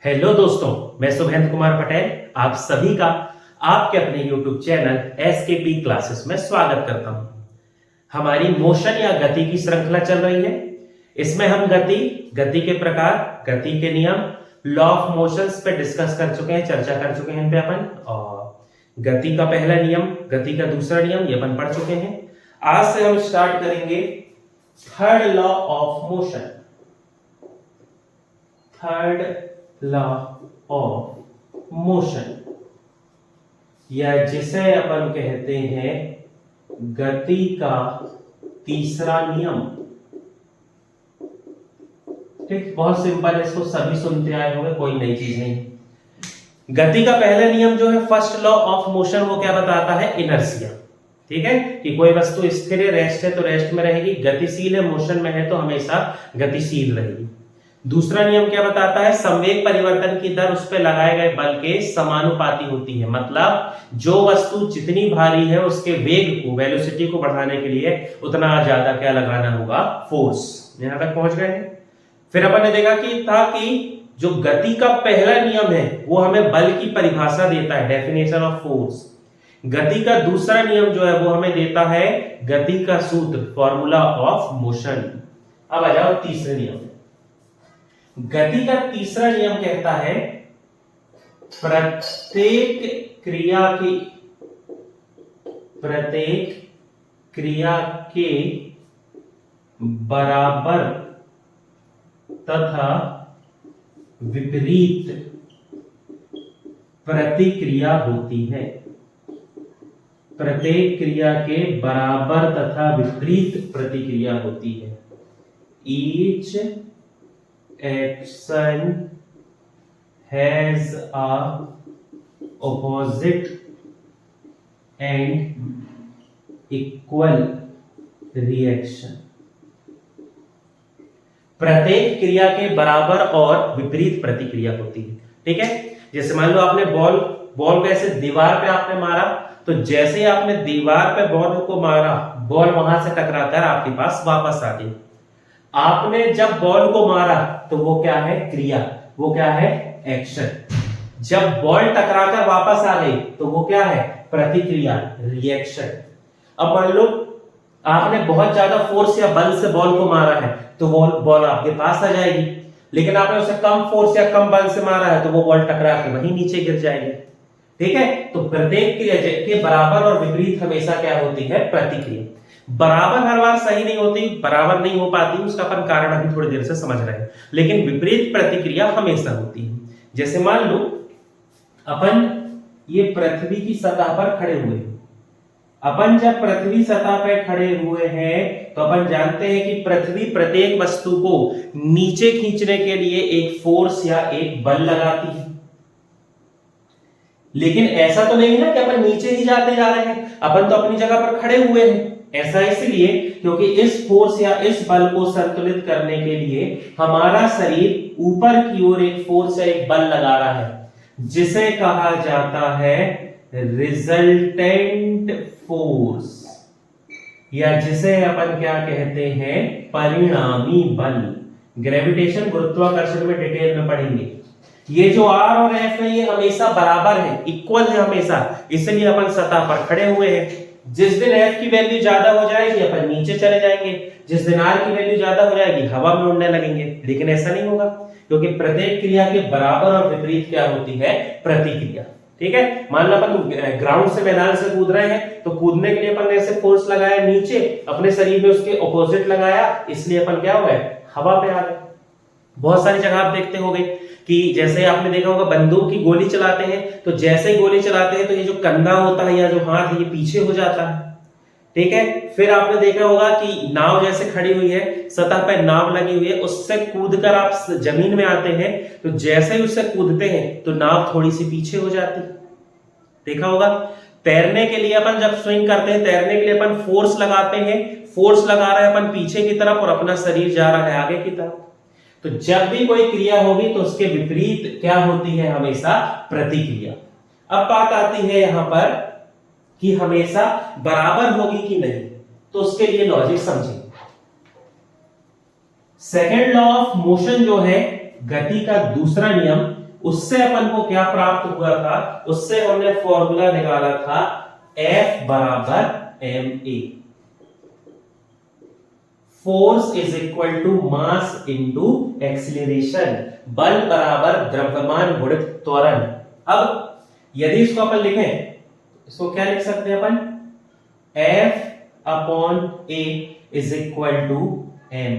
Hello दोस्तों, मैं शुभेंद्र कुमार पटेल आप सभी का आपके अपने YouTube चैनल SKP क्लासेस में स्वागत करता हूं। हमारी मोशन या गति की श्रृंखला चल रही है। इसमें हम गति के प्रकार, गति के नियम, लॉ ऑफ मोशंस पे डिस्कस कर चुके हैं, चर्चा कर चुके हैं इन पे अपन। और गति का पहला नियम, गति का दूसरा नियम ये अपन पढ़ चुके हैं। आज से हम स्टार्ट करेंगे third law of motion. Third law of motion या जिसे अपन कहते हैं गति का तीसरा नियम। ठीक, बहुत सिंपल है, इसको सभी सुनते आए होंगे, कोई नई चीज नहीं। गति का पहला नियम जो है फर्स्ट लॉ ऑफ मोशन, वो क्या बताता है? इनर्शिया। ठीक है, कि कोई वस्तु स्थिर है, रेस्ट है तो रेस्ट में रहेगी, गतिशील है, मोशन में है तो हमेशा गतिशील रहेगी। दूसरा नियम क्या बताता है? संवेग परिवर्तन की दर उस पर लगाए गए बल के समानुपाती होती है। मतलब जो वस्तु जितनी भारी है उसके वेग को, वेलोसिटी को बढ़ाने के लिए उतना ज्यादा क्या लगाना होगा? फोर्स। यहां तक पहुंच गए हैं। फिर अपन ने देखा कि जो गति का पहला नियम है वो हमें बल की परिभाषा देता है, डेफिनेशन ऑफ फोर्स। गति का दूसरा नियम जो है वो हमें देता है गति का सूत्र, फॉर्मूला ऑफ मोशन। अब आ जाओ तीसरे नियम। गति का तीसरा नियम कहता है प्रत्येक क्रिया के बराबर तथा विपरीत प्रतिक्रिया होती है। प्रत्येक क्रिया के बराबर तथा विपरीत प्रतिक्रिया होती है। Each action has a opposite and equal reaction। प्रत्येक क्रिया के बराबर और विपरीत प्रतिक्रिया होती है। ठीक है, जैसे मान लो आपने बॉल को ऐसे दीवार पे आपने मारा, तो जैसे ही आपने दीवार पे बॉल को मारा, बॉल वहां से टकराकर आपके पास वापस आ गई। आपने जब बॉल को मारा तो वो क्या है? क्रिया। वो क्या है? एक्शन। जब बॉल टकराकर वापस आ गई तो वो क्या है? प्रतिक्रिया, रिएक्शन। अब मान लो आपने बहुत ज्यादा फोर्स या बल से बॉल को मारा है तो बॉल आपके पास आ जाएगी, लेकिन आपने उसे कम फोर्स या कम बल से मारा है तो वो बॉल टकरा के वहीं नीचे गिर जाएगी। ठीक है, तो प्रत्येक क्रिया के बराबर और विपरीत हमेशा क्या होती है? प्रतिक्रिया। बराबर हर बार सही नहीं होती, बराबर नहीं हो पाती, उसका अपन कारण अभी थोड़ी देर से समझ रहे हैं, लेकिन विपरीत प्रतिक्रिया हमेशा होती है। जैसे मान लो अपन ये पृथ्वी की सतह पर खड़े हुए हैं। अपन जब पृथ्वी सतह पर खड़े हुए हैं तो अपन जानते हैं कि पृथ्वी प्रत्येक वस्तु को नीचे खींचने के लिए एक फोर्स या एक बल लगाती है। लेकिन ऐसा तो नहीं ना कि अपन नीचे ही जाते जा रहे हैं, अपन तो अपनी जगह पर खड़े हुए हैं। ऐसा इसलिए क्योंकि इस फोर्स या इस बल को संतुलित करने के लिए हमारा शरीर ऊपर की ओर एक फोर्स या एक बल लगा रहा है, जिसे कहा जाता है रिजल्टेंट फोर्स, या जिसे अपन क्या कहते हैं? परिणामी बल। ग्रेविटेशन, गुरुत्वाकर्षण में डिटेल में पढ़ेंगे। ये जो R और F है ये हमेशा बराबर है, इक्वल है हमेशा, इसलिए अपन सतह पर खड़े हुए हैं। जिस दिन F की वैल्यू ज्यादा हो जाएगी अपन नीचे चले जाएंगे, जिस दिन R की वैल्यू ज्यादा हो जाएगी हवा में उड़ने लगेंगे। लेकिन ऐसा नहीं होगा, क्योंकि प्रत्येक क्रिया के बराबर और विपरीत क्या होती है? प्रतिक्रिया। ठीक है, मान लो अपन ग्राउंड से, मैदान से कूद रहे हैं, तो कूदने के लिए अपन ने ऐसे फोर्स लगाया नीचे, अपने शरीर में उसके ऑपोजिट लगाया, इसलिए अपन क्या हो गए? हवा पे आ गए। बहुत सारी जगह आप देखते होंगे कि जैसे आपने देखा होगा बंदूक की गोली चलाते हैं, तो जैसे ही गोली चलाते हैं तो ये जो कंधा होता है या जो हाथ है ये पीछे हो जाता है। ठीक है, फिर आपने देखा होगा कि नाव जैसे खड़ी हुई है, सतह पर नाव लगी हुई है, उससे कूदकर आप जमीन में आते हैं, तो जैसे ही उससे कूदते हैं तो नाव थोड़ी सी पीछे हो जाती है। देखा होगा। तैरने के लिए अपन जब स्विंग करते हैं, तैरने के लिए अपन फोर्स लगाते हैं, फोर्स लगा रहे हैं अपन पीछे की तरफ और अपना शरीर जा रहा है आगे की तरफ। तो जब भी कोई क्रिया होगी तो उसके विपरीत क्या होती है? हमेशा प्रतिक्रिया। अब बात आती है यहां पर कि हमेशा बराबर होगी कि नहीं, तो उसके लिए लॉजिक समझेंगे। सेकेंड लॉ ऑफ मोशन जो है, गति का दूसरा नियम, उससे अपन को क्या प्राप्त हुआ था, उससे हमने फॉर्मूला निकाला था F बराबर ma, force is equal to mass into acceleration, बल बराबर द्रव्यमान गुणित त्वरण। अब यदि इसको अपन लिखें, इसको क्या लिख सकते हैं अपन, F upon a is equal to m,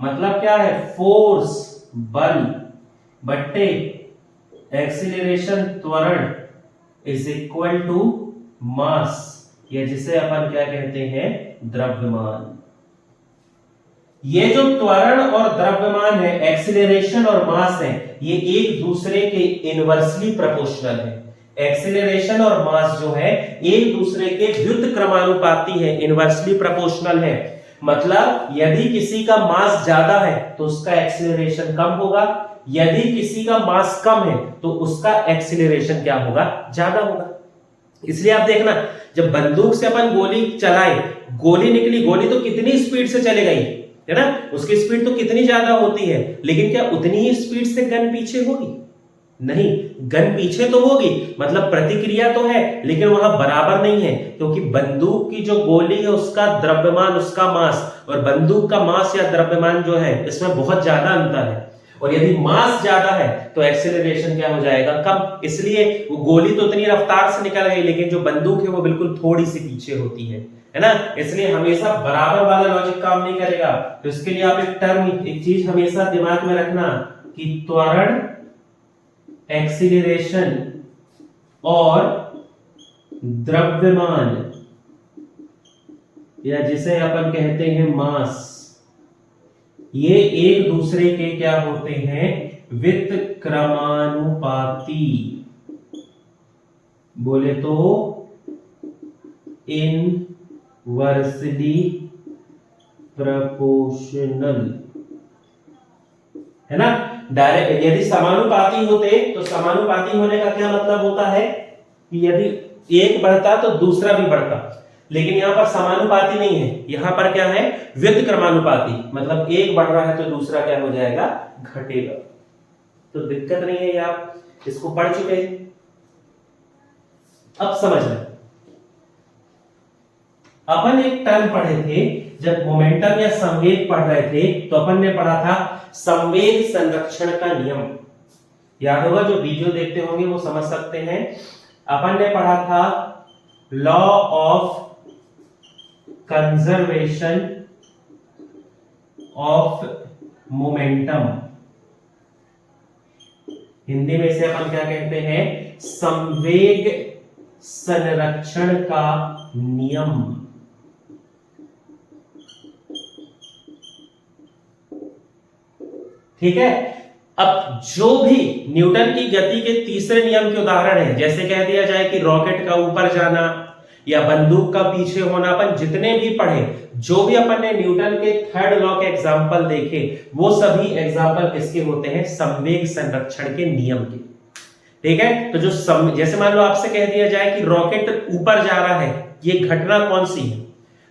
मतलब क्या है, फोर्स बल बट्टे एक्सीलरेशन त्वरण इज इक्वल टू मास, या जिसे अपन क्या कहते हैं, द्रव्यमान। ये जो त्वरण और द्रव्यमान है, एक्सीलरेशन और मास है, ये एक दूसरे के इनवर्सली प्रोपोर्शनल है। एक्सीलरेशन और मास जो है एक दूसरे के व्युत्क्रमानुपाती क्रमानुपाती है, इनवर्सली प्रोपोर्शनल है। मतलब यदि किसी का मास ज्यादा है तो उसका एक्सीलरेशन कम होगा, यदि किसी का मास कम है तो उसका एक्सीलरेशन क्या होगा, ज्यादा होगा। इसलिए आप देखना, जब बंदूक से अपन गोली चलाए, गोली निकली, गोली तो कितनी स्पीड से चले गई है ना, उसकी स्पीड तो कितनी ज्यादा होती है, लेकिन क्या उतनी ही स्पीड से गन पीछे होगी, नहीं, गन पीछे तो होगी, मतलब प्रतिक्रिया तो है, लेकिन वहां बराबर नहीं है, क्योंकि बंदूक की जो गोली है उसका द्रव्यमान, उसका मास, और बंदूक का मास या द्रव्यमान जो है इसमें बहुत ज्यादा अंतर है। और यदि मास ज्यादा है तो एक्सेलरेशन क्या हो जाएगा, कम। इसलिए वो गोली तो इतनी रफ्तार से निकल गई, लेकिन जो बंदूक है वो बिल्कुल थोड़ी सी पीछे होती है ना। इसलिए हमेशा बराबर वाला लॉजिक काम नहीं करेगा। तो इसके लिए आप एक टर्म, एक चीज हमेशा दिमाग में रखना कि त्वरण, एक्सीलरेशन और द्रव्यमान, या जिसे अपन कहते हैं मास, ये एक दूसरे के क्या होते हैं, व्युत्क्रमानुपाती, बोले तो इनवर्सली प्रोपोर्शनल, है ना। डायरेक्ट यदि समानुपाती होते तो समानुपाती होने का क्या मतलब होता है कि यदि एक बढ़ता तो दूसरा भी बढ़ता, लेकिन यहां पर समानुपाती नहीं है, यहां पर क्या है, व्युत्क्रमानुपाती, मतलब एक बढ़ रहा है तो दूसरा क्या हो जाएगा, घटेगा। तो दिक्कत नहीं है, ये आप इसको पढ़ चुके हैं। अब समझ लें, अपन एक टर्म पढ़े थे जब मोमेंटम या संवेग पढ़ रहे थे, तो अपन ने पढ़ा था संवेग संरक्षण का नियम। याद होगा, जो वीडियो देखते होंगे वो समझ सकते हैं। अपन ने पढ़ा था law of conservation of momentum, Hindi में से अपन क्या कहते हैं, संवेग संरक्षण का नियम। ठीक है। अब जो भी न्यूटन की गति के तीसरे नियम के उदाहरण है, जैसे कह दिया जाए कि रॉकेट का ऊपर जाना या बंदूक का पीछे होना, अपन जितने भी पढ़े, जो भी अपन ने न्यूटन के थर्ड लॉ के एग्जांपल देखे, वो सभी एग्जांपल किसके होते हैं, संवेग संरक्षण के नियम के। ठीक है। तो जो जैसे मान लो आपसे कह दिया जाए कि रॉकेट ऊपर जा रहा है, ये घटना कौन सी है,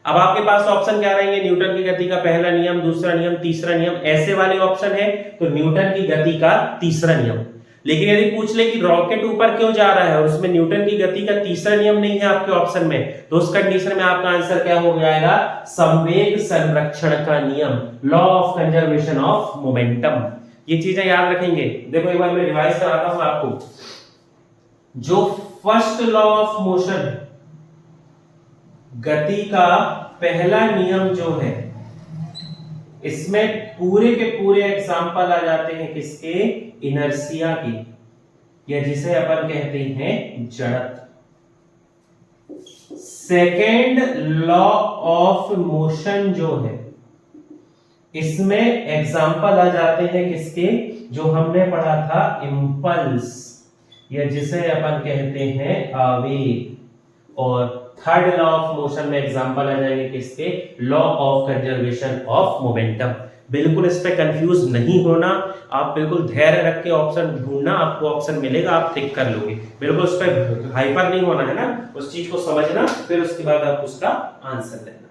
अब आपके पास ऑप्शन क्या रहेंगे, न्यूटन की गति का पहला नियम, दूसरा नियम, तीसरा नियम, ऐसे वाले ऑप्शन है, तो न्यूटन की गति का तीसरा नियम। लेकिन यदि पूछ ले कि रॉकेट ऊपर क्यों जा रहा है और उसमें न्यूटन की गति का तीसरा नियम नहीं है आपके ऑप्शन में, तो उस कंडीशन में आपका आंसर क्या हो जाएगा, संवेग संरक्षण का नियम, law of conservation of momentum. ये चीजें याद रखेंगे। देखो एक बार मैं रिवाइज कराता हूं आपको। जो फर्स्ट लॉ ऑफ मोशन, गति का पहला नियम जो है, इसमें पूरे के पूरे एग्जांपल आ जाते हैं किसके, इनर्शिया की, या जिसे अपन कहते हैं जड़त्व। सेकेंड लॉ ऑफ मोशन जो है, इसमें एग्जांपल आ जाते हैं किसके, जो हमने पढ़ा था इंपल्स, या जिसे अपन कहते हैं आवेग। और थर्ड लॉ ऑफ मोशन में एग्जांपल आ जाएंगे किसके, law of conservation of momentum. बिल्कुल इस पे कंफ्यूज नहीं होना, आप बिल्कुल धैर्य रख के ऑप्शन ढूंढना, आपको ऑप्शन मिलेगा, आप टिक कर लोगे। बिल्कुल उस पर हाइपर नहीं होना है ना, उस चीज को समझना, फिर उसके बाद आप उसका आंसर देना।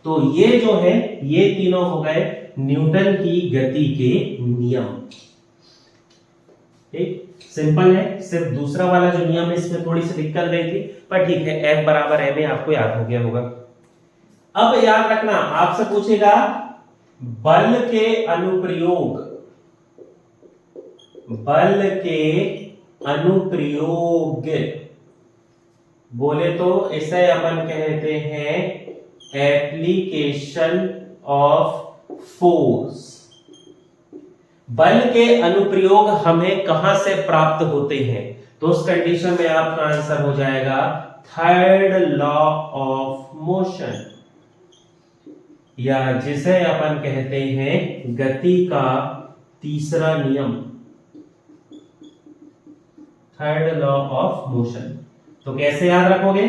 तो ये जो है, ये तीनों हो गए न्यूटन की गति के नियम। ठीक, सिंपल है, सिर्फ दूसरा वाला जो नियम है इसमें थोड़ी सी दिक्कत गई थी, पर ठीक है, F बराबर M में आपको याद हो गया होगा। अब याद रखना, आपसे पूछेगा बल के अनुप्रयोग, बल के अनुप्रयोग बोले तो इसे अपन कहते हैं एप्लीकेशन ऑफ फोर्स। बल के अनुप्रयोग हमें कहां से प्राप्त होते हैं, तो उस कंडीशन में आपका आंसर हो जाएगा थर्ड लॉ ऑफ मोशन, या जिसे अपन कहते हैं गति का तीसरा नियम, थर्ड लॉ ऑफ मोशन। तो कैसे याद रखोगे,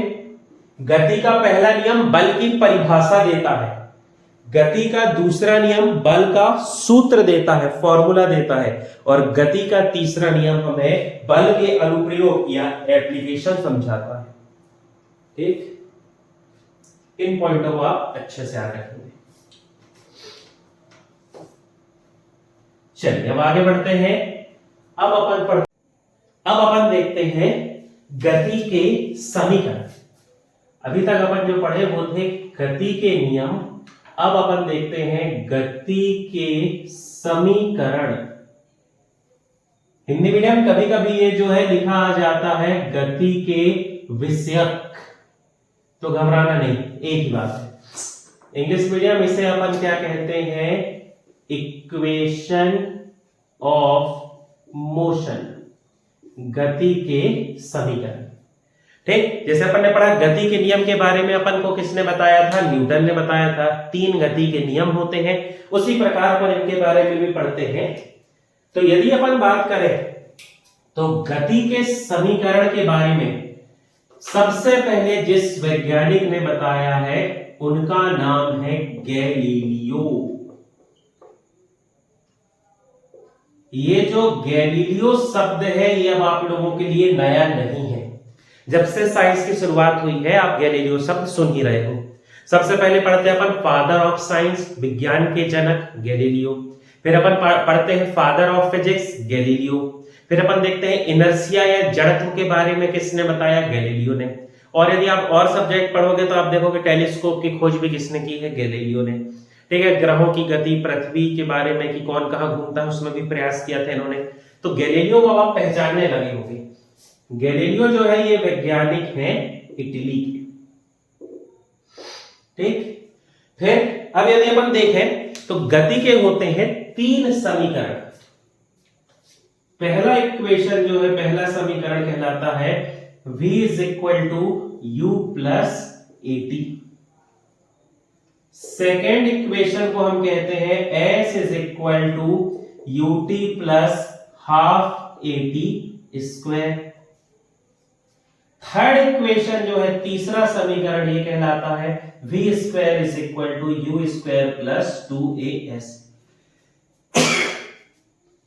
गति का पहला नियम बल की परिभाषा देता है, गति का दूसरा नियम बल का सूत्र देता है, फॉर्मूला देता है, और गति का तीसरा नियम हमें बल के अनुप्रयोग या एप्लीकेशन समझाता है। ठीक, इन पॉइंटों को आप अच्छे से याद रखेंगे। चलिए अब आगे बढ़ते हैं। अब अपन देखते हैं गति के समीकरण। अभी तक अपन जो पढ़े वो थे गति के नियम, अब अपन देखते हैं गति के समीकरण। हिंदी मीडियम कभी कभी ये जो है लिखा आ जाता है गति के विषयक, तो घबराना नहीं, एक ही बात है। इंग्लिश मीडियम इसे अपन क्या कहते हैं, इक्वेशन ऑफ मोशन, गति के समीकरण। ठीक, जैसे अपन ने पढ़ा गति के नियम के बारे में, अपन को किसने बताया था, न्यूटन ने बताया था। 3 गति के नियम होते हैं, उसी प्रकार अपन इनके बारे में भी पढ़ते हैं। तो यदि अपन बात करें तो गति के समीकरण के बारे में सबसे पहले जिस वैज्ञानिक ने बताया है उनका नाम है गैलीलियो। ये जो गैलीलियो शब्द है ये अब आप लोगों के लिए नया नहीं है, जब से साइंस की शुरुआत हुई है आप गैलीलियो शब्द सुन ही रहे हो। सबसे पहले पढ़ते हैं अपन फादर ऑफ साइंस, विज्ञान के जनक गैलीलियो। फिर अपन पढ़ते हैं फादर ऑफ फिजिक्स गैलीलियो। फिर अपन देखते हैं इनर्शिया या जड़त्व के बारे में किसने बताया, गैलीलियो ने। और यदि आप और सब्जेक्ट पढ़ोगे तो आप देखोगे टेलीस्कोप की खोज भी किसने की है, गैलीलियो ने। ठीक है, ग्रहों की गति, पृथ्वी के बारे में कि कौन कहां घूमता है उसमें भी प्रयास किया था इन्होंने। तो गैलीलियो को आप पहचानने लगे होंगे। गैलीलियो जो है ये वैज्ञानिक हैं इटली के। ठीक, फिर अब यदि अपन देखें तो गति के होते हैं 3 समीकरण। पहला इक्वेशन जो है, पहला समीकरण कहलाता है v is equal to u plus a t. Second equation को हम कहते हैं s is equal to ut plus half a t square. Third equation जो है, तीसरा समीकरण, ये कहलाता है v square is equal to u square plus 2as।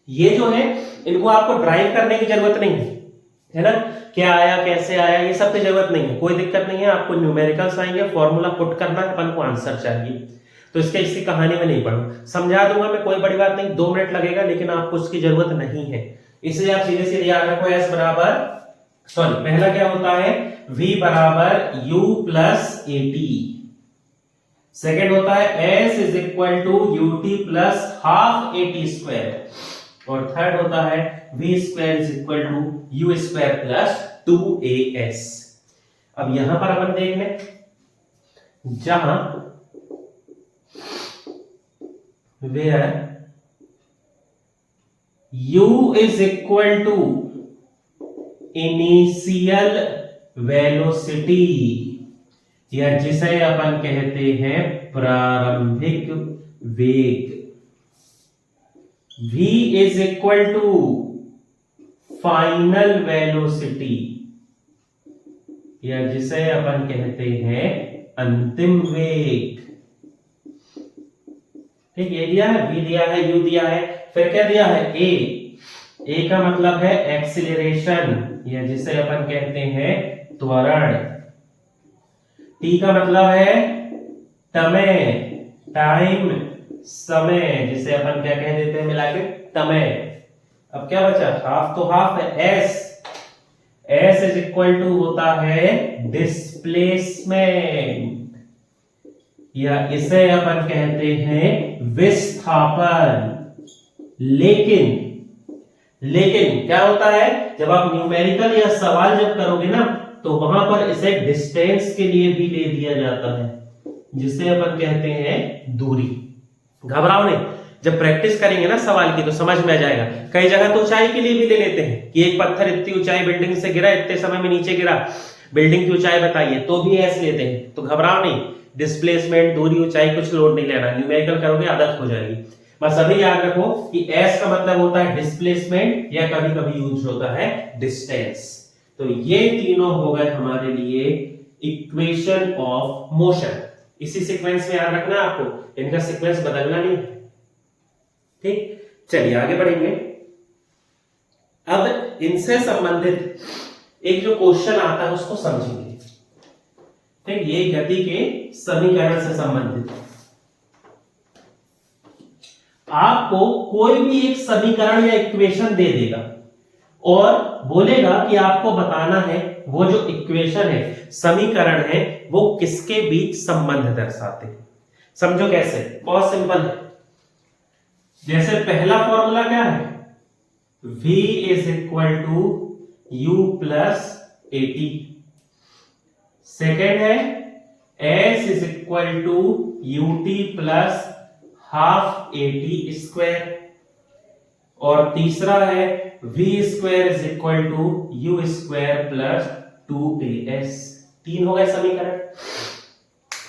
ये जो है इनको आपको ड्राइव करने की जरूरत नहीं है ना, क्या आया कैसे आया ये सब की जरूरत नहीं है, कोई दिक्कत नहीं है। आपको न्यूमेरिकल्स आएंगे, फॉर्मूला पुट करना है, अपन को आंसर चाहिए। तो इसके इसी कहानी में नहीं पढ़ो, समझा दूंगा मैं, कोई बड़ी बात नहीं, 2 मिनट लगेगा, लेकिन आपको उसकी जरूरत नहीं है। इसलिए आप सीधे सीधे याद रखो s बराबर, सॉरी पहला क्या होता है, v बराबर u प्लस एटी। सेकेंड होता है s is equal to ut plus half a t square. और थर्ड होता है v square is equal to u square plus 2as। अब यहां पर अपन देख लें, जहां where u is equal to initial velocity, या जिसे अपन कहते हैं प्रारंभिक वेग। v is equal to final velocity, या जिसे अपन कहते हैं अंतिम वेग। ठीक, ये दिया है, v दिया है, u दिया है, फिर क्या दिया है, a का मतलब है एक्सीलरेशन, या जिसे अपन कहते हैं त्वरण। t का मतलब है टाइम, समय, जिसे अपन क्या कह देते हैं मिला के, समय। अब क्या बचा, हाफ तो हाफ है, एस इज इक्वल टू होता है डिस्प्लेसमेंट, या इसे अपन कहते हैं विस्थापन। लेकिन क्या होता है, जब आप न्यूमेरिकल या सवाल जब करोगे ना, तो वहां पर इसे डिस्टेंस के लिए भी ले दिया जाता है, जिसे अपन कहते हैं दूरी। घबराओ नहीं, जब प्रैक्टिस करेंगे ना सवाल की तो समझ में आ जाएगा। कई जगह तो ऊंचाई के लिए भी ले लेते हैं कि एक पत्थर इतनी ऊंचाई बिल्डिंग से गिरा, इतने समय में नीचे गिरा, बिल्डिंग की ऊंचाई बताइए, तो भी एस लेते हैं। तो घबराओ नहीं, डिस्प्लेसमेंट, दूरी, ऊंचाई कुछ लोड नहीं लेना, न्यूमेरिकल करोगे आदत हो जाएगी। बस अभी याद रखो कि एस का मतलब होता है डिस्प्लेसमेंट, या कभी कभी यूज होता है डिस्टेंस। तो ये तीनों हो गए हमारे लिए इक्वेशन ऑफ मोशन। इसी सीक्वेंस में याद रखना आपको, इनका सीक्वेंस बदलना नहीं है, ठीक। चलिए आगे बढ़ेंगे। अब इनसे संबंधित एक जो क्वेश्चन आता है उसको समझेंगे, ठीक। ये गति के समीकरण से संबंधित आपको कोई भी एक समीकरण या इक्वेशन दे देगा और बोलेगा कि आपको बताना है वो जो इक्वेशन है, समीकरण है, वो किसके बीच संबंध दर्शाते हैं। समझो कैसे, बहुत सिंपल है। जैसे पहला फॉर्मूला क्या है, v is equal to u plus a t. Second है s is equal to ut plus half a t square. और तीसरा है v square is equal to u square plus 2as। तीन हो गए समीकरण।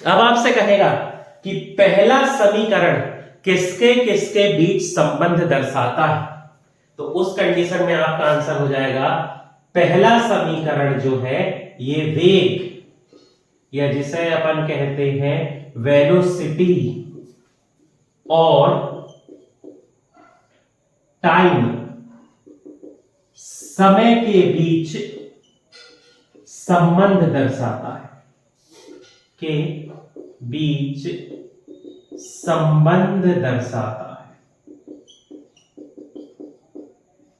अब आपसे कहेगा कि पहला समीकरण किसके किसके बीच संबंध दर्शाता है, तो उस कंडीशन में आपका आंसर हो जाएगा पहला समीकरण जो है ये वेग, या जिसे अपन कहते हैं वेलोसिटी और टाइम, समय के बीच संबंध दर्शाता है, के बीच संबंध दर्शाता है,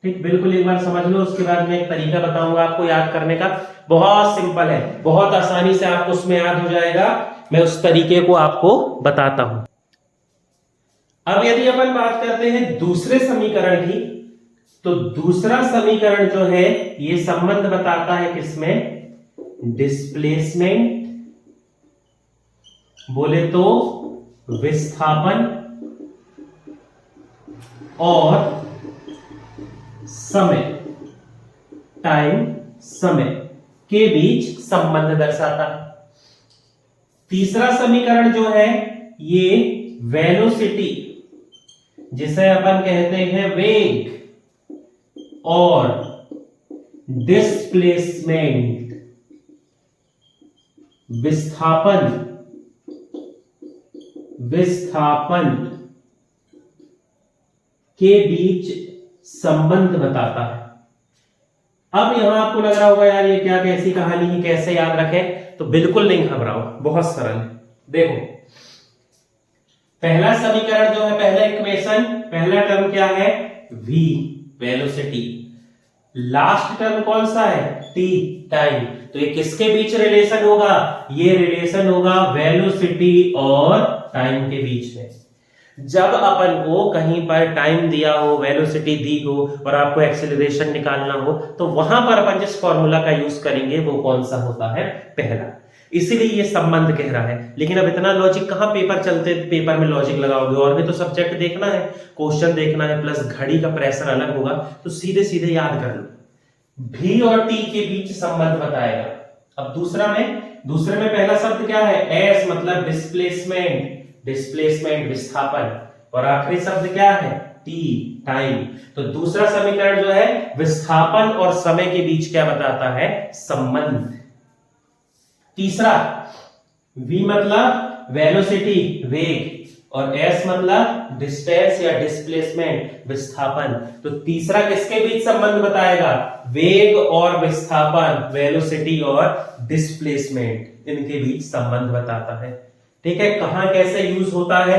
ठीक। बिल्कुल एक बार समझ लो, उसके बाद मैं एक तरीका बताऊंगा आपको याद करने का। बहुत सिंपल है, बहुत आसानी से आपको उसमें याद हो जाएगा। मैं उस तरीके को आपको बताता हूं। अब यदि अपन बात करते हैं दूसरे समीकरण की, तो दूसरा समीकरण जो है ये संबंध बताता है किसमें, डिस्प्लेसमेंट, बोले तो विस्थापन, और समय, टाइम, समय के बीच संबंध दर्शाता है। तीसरा समीकरण जो है ये वेलोसिटी, जिसे अपन कहते हैं वेग, और डिस्प्लेसमेंट, विस्थापन के बीच संबंध बताता है। अब यहां आपको लग रहा होगा यार ये क्या, कैसी कहानी है, कैसे याद रखें, तो बिल्कुल नहीं घबराओ, बहुत सरल है। देखो पहला समीकरण जो है, पहला इक्वेशन, पहला टर्म क्या है, v वेलोसिटी, लास्ट टर्म कौन सा है, t टाइम। तो ये किसके बीच रिलेशन होगा, ये रिलेशन होगा वेलोसिटी और टाइम के बीच में। जब अपन को कहीं पर टाइम दिया हो, वेलोसिटी दी हो और आपको एक्सेलरेशन निकालना हो, तो वहां पर अपन जिस फॉर्मूला का यूज करेंगे वो कौन सा होता है, पहला। इसीलिए ये संबंध कह रहा है। लेकिन अब इतना लॉजिक कहां पेपर चलते, पेपर में लॉजिक लगाओगे, और भी तो सब्जेक्ट देखना है, क्वेश्चन देखना है, प्लस घड़ी का प्रेशर अलग होगा, तो सीधे सीधे याद कर लो, v और t के बीच संबंध बताएगा। अब दूसरे में पहला शब्द क्या है, s मतलब डिस्प्लेसमेंट विस्थापन, और आखिरी शब्द क्या है, t टाइम। तो दूसरा समीकरण जो है विस्थापन और समय के बीच क्या बताता है, संबंध। तीसरा v मतलब वेलोसिटी वेग, और s मतलब डिस्टेंस या डिस्प्लेसमेंट विस्थापन। तो तीसरा किसके बीच संबंध बताएगा, वेग और विस्थापन, वेलोसिटी और डिस्प्लेसमेंट, इनके बीच संबंध बताता है। ठीक है, कहां कैसे यूज होता है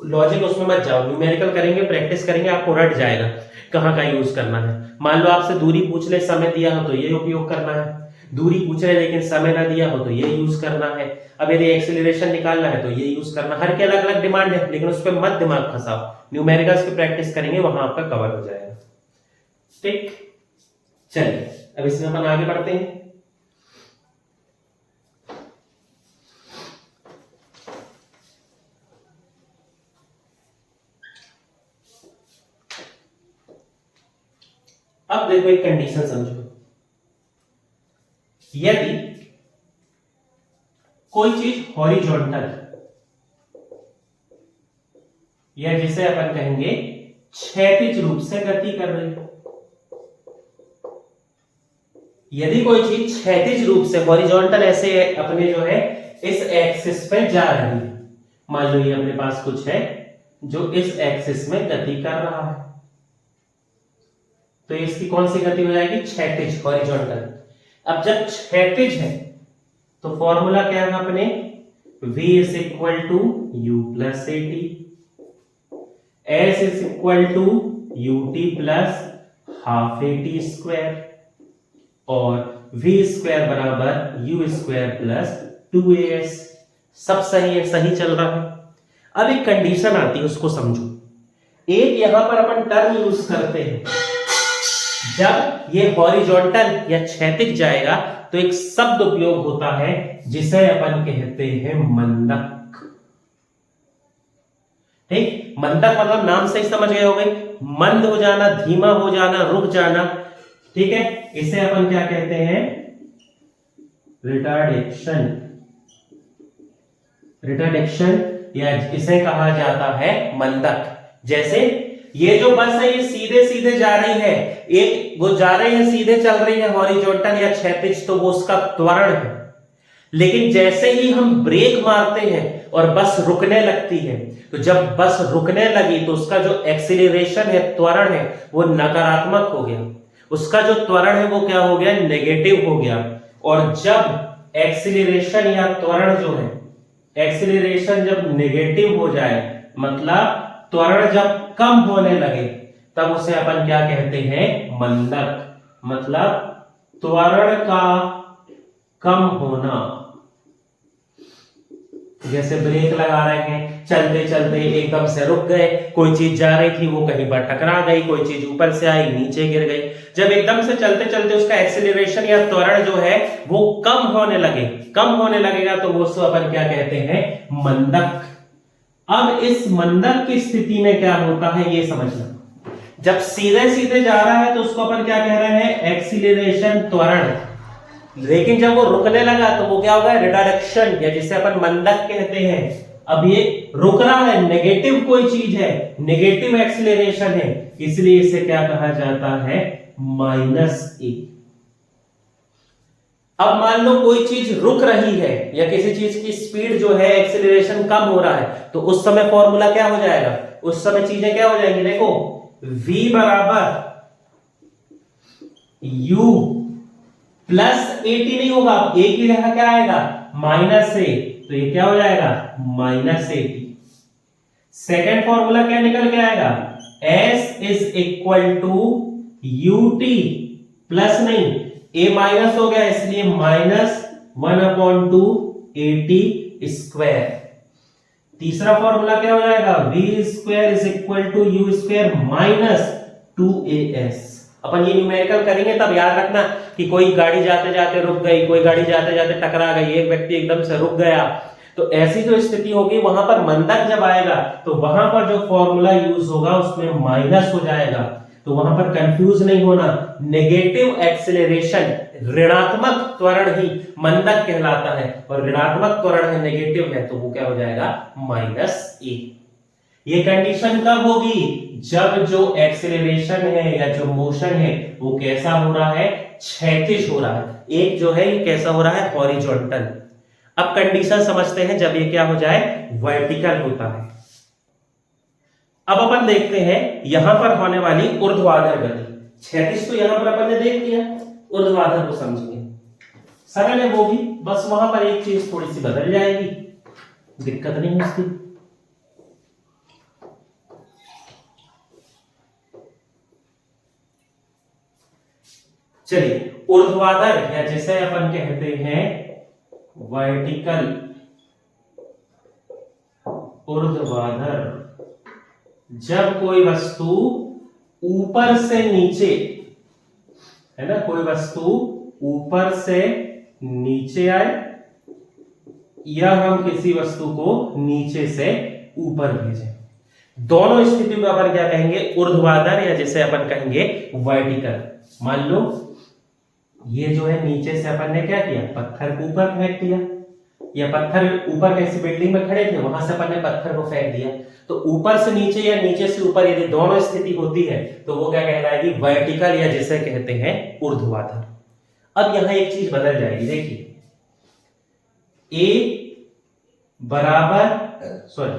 लॉजिक उसमें मत जाओ, न्यूमेरिकल करेंगे, प्रैक्टिस करेंगे, आपको रट जाएगा कहाँ का यूज करना है। मान लो आपसे दूरी पूछ ले, समय दिया हो तो ये उपयोग करना है, दूरी पूछ रहे लेकिन समय ना दिया हो तो ये यूज करना है, अब यदि एक्सीलरेशन निकालना है तो ये यूज करना। हर के अलग अलग डिमांड है, लेकिन उस पर मत दिमाग फंसाओ, न्यूमेरिकल्स की प्रैक्टिस करेंगे, वहां आपका कवर हो जाएगा। ठीक, चलिए अब इसमें अपन आगे बढ़ते हैं। अब देखो एक कंडीशन समझो, यदि कोई चीज हॉरिजॉन्टल या जिसे अपन कहेंगे क्षैतिज रूप से गति कर रही है, यदि कोई चीज क्षैतिज रूप से हॉरिजॉन्टल ऐसे अपने जो है इस एक्सिस पे जा रही है, मान लो ये अपने पास कुछ है जो इस एक्सिस में गति कर रहा है, तो इसकी कौन सी गति हो जाएगी, क्षैतिज, हॉरिजॉन्टल। अब जब क्षैतिज है तो फॉर्मूला क्या है अपने, v is equal to u plus a t, s is equal to u t plus half a t square, और v स्क्वायर बराबर यू स्क्वायर प्लस 2as। सब सही है, सही चल रहा है। अब एक कंडीशन आती है, उसको समझो। एक यहां पर अपन टर्म यूज करते हैं, जब ये हॉरिजॉन्टल या क्षैतिज जाएगा तो एक शब्द उपयोग होता है जिसे अपन कहते हैं मंदक। ठीक, मंदक मतलब नाम से ही समझ गए होंगे, मंद हो जाना, धीमा हो जाना, रुक जाना। ठीक है, इसे अपन क्या कहते हैं, रिटार्डेशन। रिटार्डेशन या इसे कहा जाता है मंदक। जैसे ये जो बस है ये सीधे सीधे जा रही है, एक वो जा रही है, सीधे चल रही है हॉरिजॉन्टल या क्षैतिज, तो वो उसका त्वरण है। लेकिन जैसे ही हम ब्रेक मारते हैं और बस रुकने लगती है, तो जब बस रुकने लगी तो उसका जो एक्सीलरेशन है, त्वरण है, वो नकारात्मक हो गया, उसका जो त्वरण है वो क्या हो गया, नेगेटिव हो गया। और जब एक्सीलरेशन या त्वरण जो है, एक्सीलरेशन जब नेगेटिव हो जाए, मतलब त्वरण जब कम होने लगे, तब उसे अपन क्या कहते हैं, मंदक। मतलब त्वरण का कम होना। जैसे ब्रेक लगा रहे हैं, चलते चलते एकदम से रुक गए, कोई चीज जा रही थी वो कहीं पर टकरा गई, कोई चीज ऊपर से आई नीचे गिर गई, जब एकदम से चलते चलते उसका एक्सीलरेशन या त्वरण जो है वो कम होने लगे, कम होने लगेगा, तो वो अपन क्या कहते हैं, मंदक। अब इस मंदक की स्थिति में क्या होता है ये समझना। जब सीधे सीधे जा रहा है तो उसको अपन क्या कह रहे हैं, एक्सीलरेशन, त्वरण। लेकिन जब वो रुकने लगा तो वो क्या होगा, रिटार्डेशन, या जिसे अपन मंदक कहते हैं। अब ये रुक रहा है, नेगेटिव कोई चीज है, नेगेटिव एक्सीलरेशन है, इसलिए इसे क्या कहा जाता है, -a। अब मान लो कोई चीज रुक रही है या किसी चीज की स्पीड जो है, एक्सीलरेशन कम हो रहा है, तो उस समय फॉर्मूला क्या हो जाएगा, उस समय चीजें क्या हो जाएंगी, देखो v बराबर u प्लस एटी नहीं होगा, a की जगह क्या आएगा, -a, तो ये क्या हो जाएगा, -80। सेकेंड फॉर्मूला क्या निकल के आएगा, s is equal to ut plus नहीं, a माइनस हो गया इसलिए -1/2 AT स्क्वायर। तीसरा फॉर्मूला क्या हो जाएगा, v square is equal to u square minus 2as। अपन ये न्यूमेरिकल करेंगे तब याद रखना कि कोई गाड़ी जाते जाते रुक गई, कोई गाड़ी जाते जाते टकरा गई, एक व्यक्ति एकदम से रुक गया, तो ऐसी जो स्थिति होगी वहां पर मंदक जब आएगा तो वहां पर जो फॉर्मूला यूज होगा उसमें माइनस हो जाएगा। तो वहां पर कंफ्यूज नहीं होना, नेगेटिव एक्सीलरेशन, ऋणात्मक त्वरण ही मंदक कहलाता है, और ऋणात्मक त्वरण है, नेगेटिव है, तो वो क्या हो जाएगा, -a। ये कंडीशन कब होगी, जब जो एक्सीलरेशन है या जो मोशन है वो कैसा हो रहा है, क्षैतिज हो रहा है, एक जो है ये कैसा हो रहा है, हॉरिजॉन्टल। अब कंडीशन समझते हैं जब ये क्या हो जाए, वर्टिकल होता है। अब अपन देखते हैं यहां पर होने वाली ऊर्ध्वाधर गति। क्षैतिज तो यहां पर अपन ने देख लिया, ऊर्ध्वाधर को समझेंगे, सरल है वो भी, बस वहां पर एक चीज थोड़ी सी बदल जाएगी, दिक्कत नहीं उसकी। चलिए ऊर्ध्वाधर या जिसे अपन कहते हैं वर्टिकल, ऊर्ध्वाधर, जब कोई वस्तु ऊपर से नीचे, है ना, कोई वस्तु ऊपर से नीचे आए या हम किसी वस्तु को नीचे से ऊपर भेजें, दोनों स्थिति में अपन क्या कहेंगे, ऊर्ध्वाधर या जिसे अपन कहेंगे वर्टिकल। मान लो ये जो है नीचे से अपन ने क्या किया, पत्थर को ऊपर फेंक दिया, या पत्थर ऊपर कैसी बिल्डिंग में खड़े थे वहां से अपन ने पत्थर को फेंक दिया, तो ऊपर से नीचे या नीचे से ऊपर यदि दोनों स्थिति होती है तो वो क्या कहलाएगी, वर्टिकल या जिसे कहते हैं ऊर्ध्वाधर। अब यहां एक चीज बदल जाएगी, देखिए ए बराबर, सॉरी,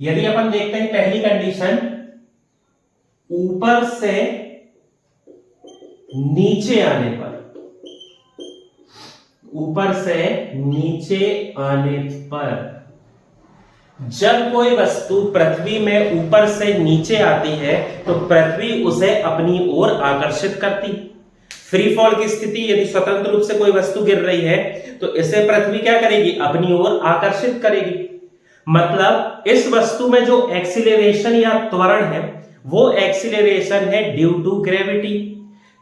यदि अपन देखते हैं पहली कंडीशन, ऊपर से नीचे आने पर, ऊपर से नीचे आने पर, जब कोई वस्तु पृथ्वी में ऊपर से नीचे आती है तो पृथ्वी उसे अपनी ओर आकर्षित करती। फ्री फॉल की स्थिति, यदि स्वतंत्र रूप से कोई वस्तु गिर रही है तो इसे पृथ्वी क्या करेगी, अपनी ओर आकर्षित करेगी। मतलब इस वस्तु में जो एक्सीलरेशन या त्वरण है वो एक्सीलरेशन है ड्यू टू ग्रेविटी।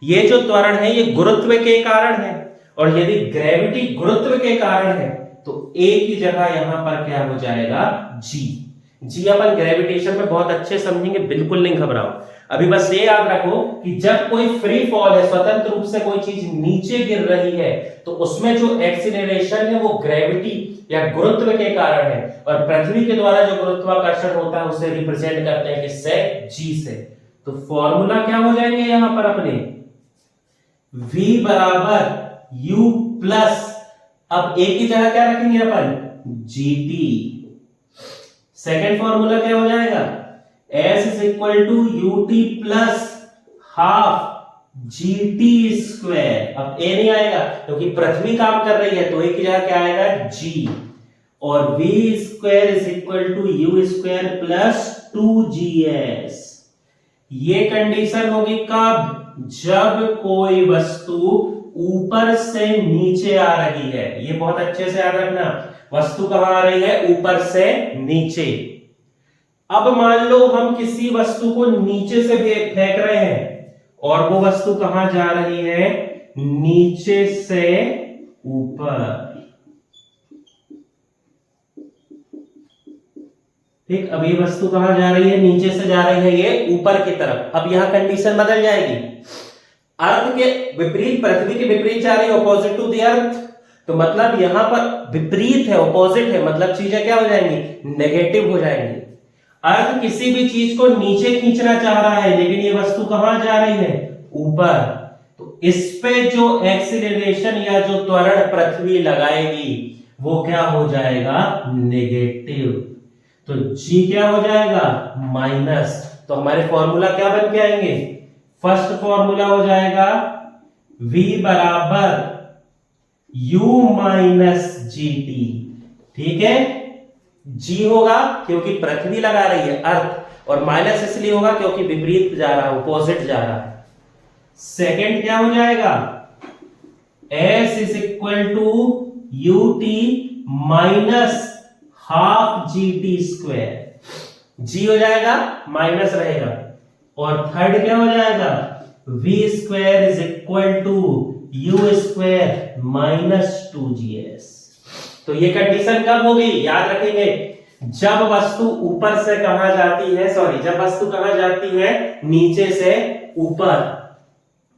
ये जो त्वरण है ये गुरुत्व के कारण है, और यदि ग्रेविटी गुरुत्व के कारण है तो ए की जगह यहां पर क्या हो जाएगा, जी अपन ग्रेविटेशन में बहुत अच्छे समझेंगे, बिल्कुल नहीं घबराओ। अभी बस ये याद रखो कि जब कोई फ्री फॉल है, स्वतंत्र रूप से कोई चीज नीचे गिर रही है, तो उसमें जो एक्सीलरेशन है वो ग्रेविटी या गुरुत्व के कारण है, और पृथ्वी के द्वारा जो गुरुत्वाकर्षण होता है उसे रिप्रेजेंट करते हैं किससे, जी से। तो फॉर्मूला क्या हो जाएंगे यहां पर अपने, v बराबर u प्लस, अब a की जगह क्या रखेंगे अपन, gt। सेकेंड फॉर्मूला क्या हो जाएगा, s is equal to ut plus half gt square. अब a नहीं आएगा क्योंकि पृथ्वी काम कर रही है, तो a की जगह क्या आएगा, g, और v square is equal to u square plus 2gs। ये कंडीशन होगी कब, जब कोई वस्तु ऊपर से नीचे आ रही है। ये बहुत अच्छे से याद रखना, वस्तु कहां आ रही है, ऊपर से नीचे। अब मान लो हम किसी वस्तु को नीचे से फेंक रहे हैं और वो वस्तु कहां जा रही है, नीचे से ऊपर। ठीक, अब ये वस्तु कहां जा रही है, नीचे से जा रही है ये ऊपर की तरफ। अब यहां कंडीशन बदल जाएगी, अर्थ के विपरीत, पृथ्वी के विपरीत जा रही है, ऑपोजिट टू द अर्थ, तो मतलब यहां पर विपरीत है, ऑपोजिट है, मतलब चीजें क्या हो जाएंगी, नेगेटिव हो जाएंगी। अर्थ किसी भी चीज को नीचे खींचना चाह रहा है, लेकिन ये वस्तु कहां जा रही है, ऊपर, तो इस पे जो एक्सीलरेशन या जो त्वरण पृथ्वी लगाएगी वो क्या हो जाएगा, नेगेटिव। तो g क्या हो जाएगा, माइनस। तो हमारे फॉर्मूला क्या बन के आएंगे, फर्स्ट फॉर्मूला हो जाएगा v बराबर u माइनस gt। ठीक है, g होगा क्योंकि पृथ्वी लगा रही है अर्थ, और माइनस इसलिए होगा क्योंकि विपरीत जा रहा है, ऑपोजिट जा रहा है। सेकंड क्या हो जाएगा, s is equal to ut minus half gt square, g हो जाएगा माइनस रहेगा, और थर्ड क्या हो जाएगा, v square is equal to u square minus 2gs। तो ये कंडीशन कब होगी, याद रखेंगे, जब वस्तु ऊपर से कहां जाती है, जब वस्तु कहां जाती है, नीचे से ऊपर,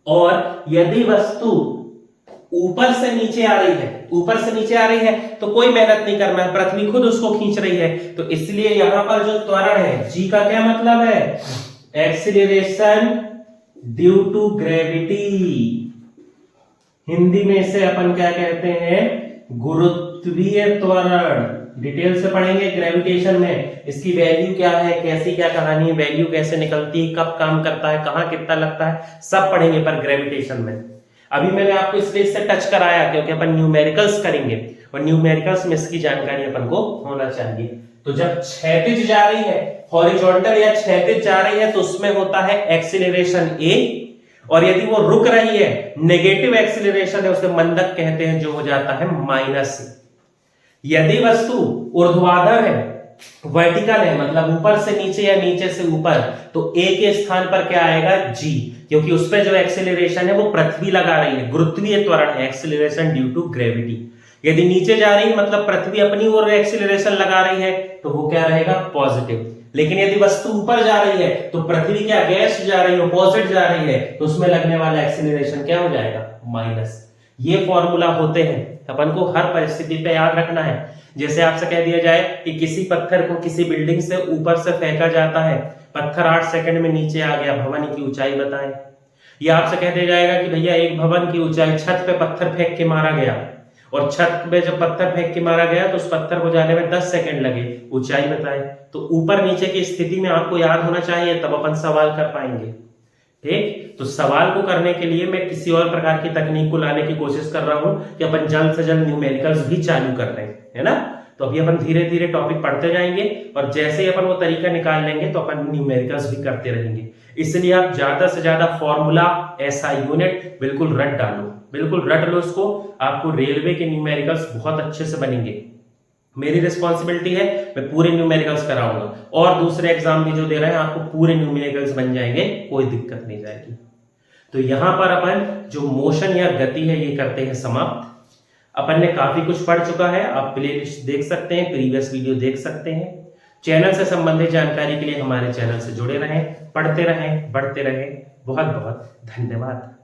और यदि वस्तु ऊपर से नीचे आ रही है, ऊपर से नीचे आ रही है तो कोई मेहनत नहीं करना है, पृथ्वी खुद उसको खींच रही है, तो इसलिए यहां पर जो त्वरण है, g का क्या मतलब है, acceleration due to gravity. Hindi में इसे अपन क्या कहते हैं, गुरुत्वीय त्वरण। डिटेल से पढ़ेंगे ग्रेविटेशन में, इसकी वैल्यू क्या है, कैसी क्या कहानी है, वैल्यू कैसे निकलती है, कब काम करता है, कहां कितना लगता है, सब पढ़ेंगे पर ग्रेविटेशन में। अभी मैंने आपको इसलिए इससे टच कराया क्योंकि अपन न्यूमेरिकल्स करेंगे, और न्यूमेरिकल्स में इसकी जानकारी अपन को होना चाहिए। तो जब क्षैतिज जा रही है, हॉरिजॉन्टल या क्षैतिज जा रही है, तो उसमें होता है एक्सीलरेशन a, और यदि वो रुक रही है, नेगेटिव एक्सीलरेशन है, उसे मंदक कहते हैं, जो हो जाता है माइनस। यदि वस्तु ऊर्ध्वाधर है, वर्टिकल है, मतलब ऊपर से नीचे या नीचे से ऊपर, तो ए के स्थान पर क्या आएगा, जी, क्योंकि उस पर जो एक्सीलरेशन है वो पृथ्वी लगा रही है, गुरुत्वीय त्वरण है, एक्सीलरेशन ड्यू टू ग्रेविटी। यदि नीचे जा रही है मतलब पृथ्वी अपनी ओर एक्सीलरेशन लगा रही है, तो वो क्या रहेगा, पॉजिटिव। लेकिन यदि वस्तु ऊपर जा रही है तो पृथ्वी क्या गैस जा रही है, अपोजिट जा रही है, तो उसमें लगने वाला एक्सीलरेशन क्या हो जाएगा, माइनस। ये फॉर्मूला होते हैं, अपन को हर परिस्थिति पे याद रखना है। जैसे आपसे कह दिया जाए कि किसी पत्थर को किसी बिल्डिंग से ऊपर से फेंका जाता है, पत्थर 8 सेकंड में नीचे आ गया, भवन की ऊंचाई बताएं। या आपसे कह दिया जाएगा कि भैया एक भवन की ऊंचाई, छत पे पत्थर फेंक के मारा गया, और छत पे जब पत्थर फेंक के मारा गया तो उस पत्थर को जाने में 10 सेकंड लगे, ऊंचाई बताएं। तो ऊपर नीचे की स्थिति में आपको याद होना चाहिए, तब अपन सवाल कर पाएंगे। ठीक, तो सवाल को करने के लिए मैं किसी और प्रकार की तकनीक को लाने की कोशिश कर रहा हूं कि अपन जल्द से जल्द न्यूमेरिकल्स भी चालू कर रहे हैं, है ना। तो अभी अपन धीरे धीरे टॉपिक पढ़ते जाएंगे, और जैसे ही अपन वो तरीका निकाल लेंगे तो अपन न्यूमेरिकल्स भी करते रहेंगे। इसलिए आप ज्यादा से ज्यादा फॉर्मूला, एसआई यूनिट बिल्कुल रट डालो, बिल्कुल रट लो उसको। आपको रेलवे के न्यूमेरिकल्स बहुत अच्छे से बनेंगे। मेरी रिस्पॉन्सिबिलिटी है, मैं पूरे न्यूमेरिकल्स कराऊंगा, और दूसरे एग्जाम भी जो दे रहे हैं आपको पूरे न्यूमेरिकल्स बन जाएंगे, कोई दिक्कत नहीं जाएगी। तो यहां पर अपन जो मोशन या गति है ये करते हैं समाप्त। अपन ने काफी कुछ पढ़ चुका है, आप प्लेलिस्ट देख सकते हैं, प्रीवियस वीडियो देख सकते हैं। चैनल से संबंधित जानकारी के लिए हमारे चैनल से जुड़े रहें, पढ़ते रहें, बढ़ते रहें। बहुत बहुत धन्यवाद।